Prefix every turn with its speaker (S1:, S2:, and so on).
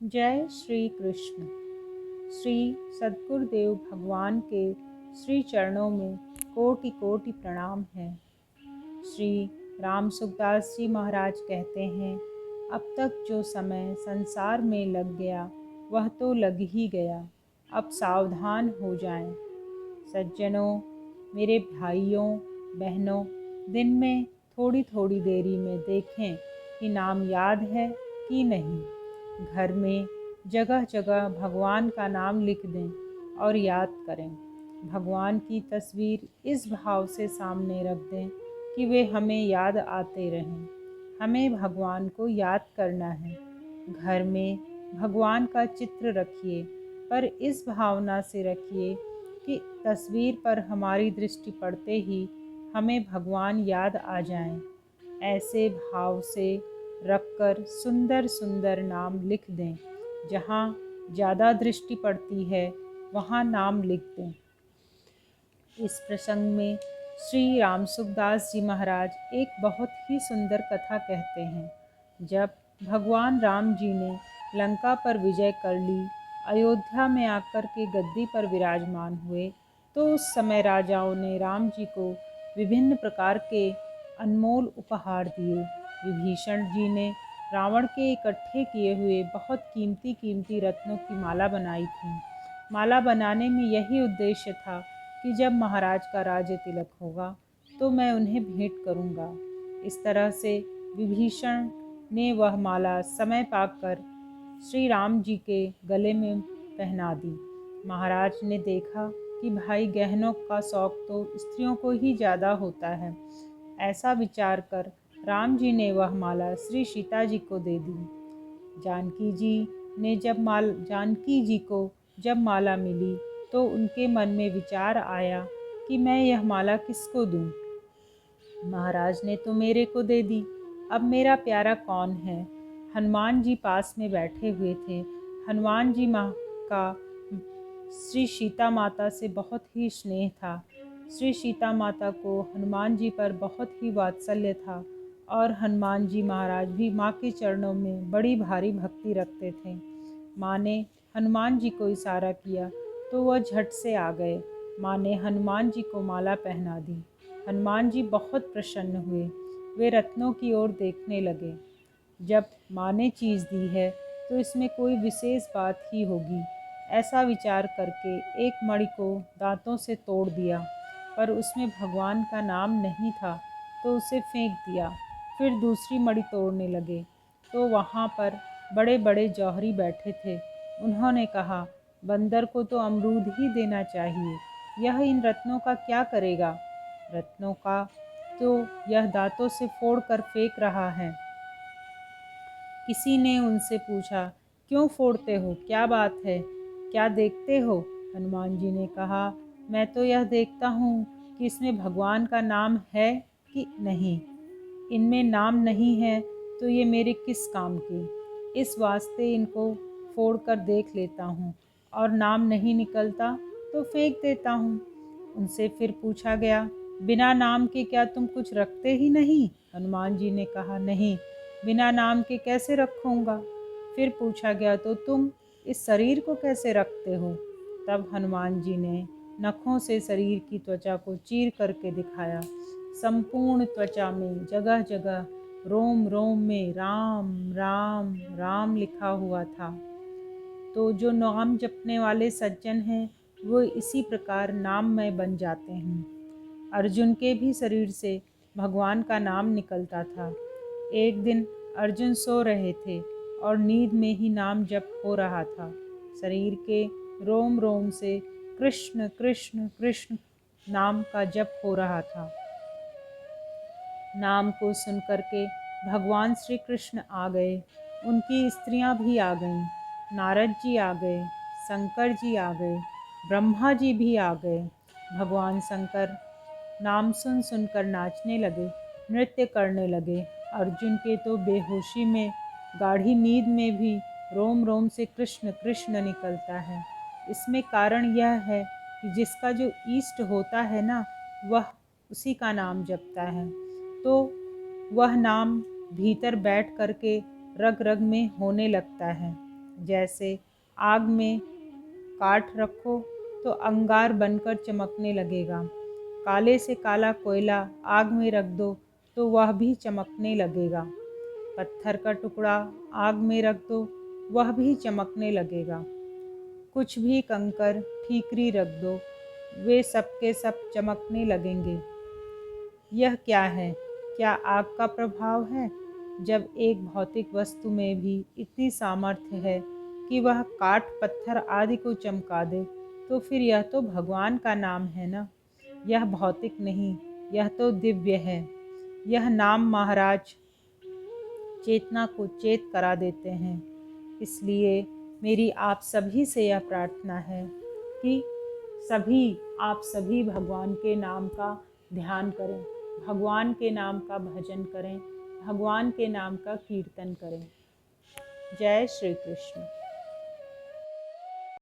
S1: जय श्री कृष्ण। श्री सद्गुरुदेव भगवान के श्री चरणों में कोटि कोटि प्रणाम है। श्री राम सुखदास जी महाराज कहते हैं, अब तक जो समय संसार में लग गया वह तो लग ही गया, अब सावधान हो जाएं। सज्जनों, मेरे भाइयों बहनों, दिन में थोड़ी थोड़ी देरी में देखें कि नाम याद है कि नहीं। घर में जगह जगह भगवान का नाम लिख दें और याद करें। भगवान की तस्वीर इस भाव से सामने रख दें कि वे हमें याद आते रहें। हमें भगवान को याद करना है। घर में भगवान का चित्र रखिए, पर इस भावना से रखिए कि तस्वीर पर हमारी दृष्टि पड़ते ही हमें भगवान याद आ जाएं। ऐसे भाव से रखकर सुंदर सुंदर नाम लिख दें। जहाँ ज़्यादा दृष्टि पड़ती है वहाँ नाम लिख दें। इस प्रसंग में श्री राम सुखदास जी महाराज एक बहुत ही सुंदर कथा कहते हैं। जब भगवान राम जी ने लंका पर विजय कर ली, अयोध्या में आकर के गद्दी पर विराजमान हुए, तो उस समय राजाओं ने राम जी को विभिन्न प्रकार के अनमोल उपहार दिए। विभीषण जी ने रावण के इकट्ठे किए हुए बहुत कीमती कीमती रत्नों की माला बनाई थी। माला बनाने में यही उद्देश्य था कि जब महाराज का राज्य तिलक होगा तो मैं उन्हें भेंट करूंगा। इस तरह से विभीषण ने वह माला समय पाकर श्री राम जी के गले में पहना दी। महाराज ने देखा कि भाई, गहनों का शौक तो स्त्रियों को ही ज़्यादा होता है। ऐसा विचार कर राम जी ने वह माला श्री सीता जी को दे दी। जानकी जी को जब माला मिली तो उनके मन में विचार आया कि मैं यह माला किसको दूं? महाराज ने तो मेरे को दे दी, अब मेरा प्यारा कौन है? हनुमान जी पास में बैठे हुए थे। हनुमान जी माँ का श्री सीता माता से बहुत ही स्नेह था। श्री सीता माता को हनुमान जी पर बहुत ही वात्सल्य था और हनुमान जी महाराज भी माँ के चरणों में बड़ी भारी भक्ति रखते थे। माँ ने हनुमान जी को इशारा किया तो वह झट से आ गए। माँ ने हनुमान जी को माला पहना दी। हनुमान जी बहुत प्रसन्न हुए। वे रत्नों की ओर देखने लगे। जब माँ ने चीज़ दी है तो इसमें कोई विशेष बात ही होगी, ऐसा विचार करके एक मणि को दांतों से तोड़ दिया, पर उसमें भगवान का नाम नहीं था तो उसे फेंक दिया। फिर दूसरी मणि तोड़ने लगे तो वहाँ पर बड़े बड़े जौहरी बैठे थे। उन्होंने कहा, बंदर को तो अमरूद ही देना चाहिए, यह इन रत्नों का क्या करेगा? रत्नों का तो यह दांतों से फोड़ कर फेंक रहा है। किसी ने उनसे पूछा, क्यों फोड़ते हो, क्या बात है, क्या देखते हो? हनुमान जी ने कहा, मैं तो यह देखता हूँ कि इसमें भगवान का नाम है कि नहीं। इनमें नाम नहीं है तो ये मेरे किस काम के? इस वास्ते इनको फोड़ कर देख लेता हूँ, और नाम नहीं निकलता तो फेंक देता हूँ। उनसे फिर पूछा गया, बिना नाम के क्या तुम कुछ रखते ही नहीं? हनुमान जी ने कहा, नहीं, बिना नाम के कैसे रखूँगा? फिर पूछा गया, तो तुम इस शरीर को कैसे रखते हो? तब हनुमान जी ने नखों से शरीर की त्वचा को चीर करके दिखाया। संपूर्ण त्वचा में जगह जगह रोम रोम में राम राम राम लिखा हुआ था। तो जो नाम जपने वाले सज्जन हैं वो इसी प्रकार नाममय बन जाते हैं। अर्जुन के भी शरीर से भगवान का नाम निकलता था। एक दिन अर्जुन सो रहे थे और नींद में ही नाम जप हो रहा था। शरीर के रोम रोम से कृष्ण कृष्ण कृष्ण नाम का जप हो रहा था। नाम को सुन करके भगवान श्री कृष्ण आ गए। उनकी स्त्रियां भी आ गईं। नारद जी आ गए, शंकर जी आ गए, ब्रह्मा जी भी आ गए। भगवान शंकर नाम सुन सुनकर नाचने लगे, नृत्य करने लगे। अर्जुन के तो बेहोशी में, गाढ़ी नींद में भी रोम रोम से कृष्ण कृष्ण निकलता है। इसमें कारण यह है कि जिसका जो इष्ट होता है ना, वह उसी का नाम जपता है, तो वह नाम भीतर बैठ करके रग रग में होने लगता है। जैसे आग में काठ रखो तो अंगार बनकर चमकने लगेगा। काले से काला कोयला आग में रख दो तो वह भी चमकने लगेगा। पत्थर का टुकड़ा आग में रख दो, वह भी चमकने लगेगा। कुछ भी कंकर ठीकरी रख दो, वे सब के सब चमकने लगेंगे। यह क्या है? क्या आग का प्रभाव है? जब एक भौतिक वस्तु में भी इतनी सामर्थ्य है कि वह काठ पत्थर आदि को चमका दे, तो फिर यह तो भगवान का नाम है ना। यह भौतिक नहीं, यह तो दिव्य है। यह नाम महाराज चेतना को चेत करा देते हैं। इसलिए मेरी आप सभी से यह प्रार्थना है कि आप सभी भगवान के नाम का ध्यान करें, भगवान के नाम का भजन करें, भगवान के नाम का कीर्तन करें। जय श्री कृष्ण।